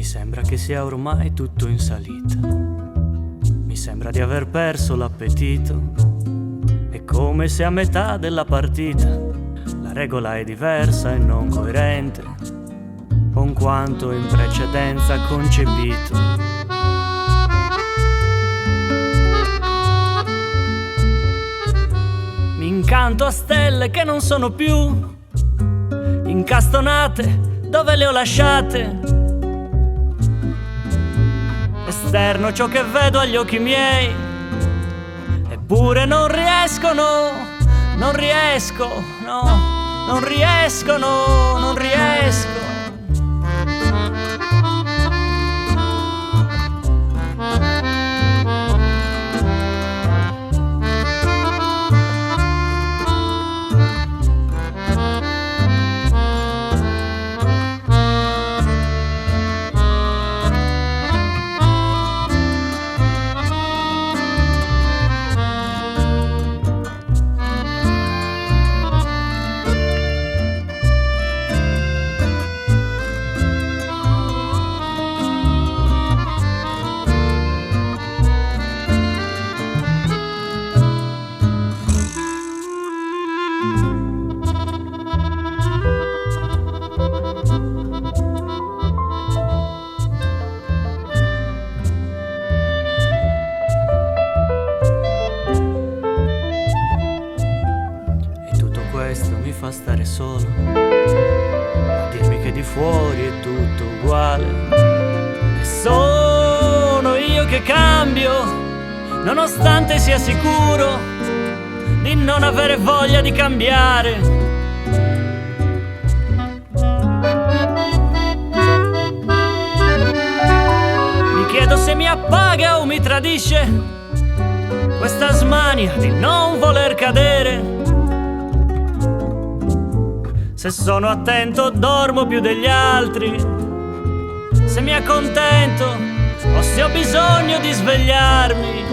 sembra che sia ormai tutto in salita. Mi sembra di aver perso l'appetito. È come se a metà della partita la regola è diversa e non coerente con quanto in precedenza concepito. Mi incanto a stelle che non sono più incastonate dove le ho lasciate. Esterno ciò che vedo agli occhi miei, eppure non riesco, no, non riesco, no, non riesco, no, non riesco. Questo mi fa stare solo, a dirmi che di fuori è tutto uguale. E sono io che cambio, nonostante sia sicuro di non avere voglia di cambiare. Mi chiedo se mi appaga o mi tradisce questa smania di non voler cadere. Se sono attento dormo più degli altri, se mi accontento o se ho bisogno di svegliarmi.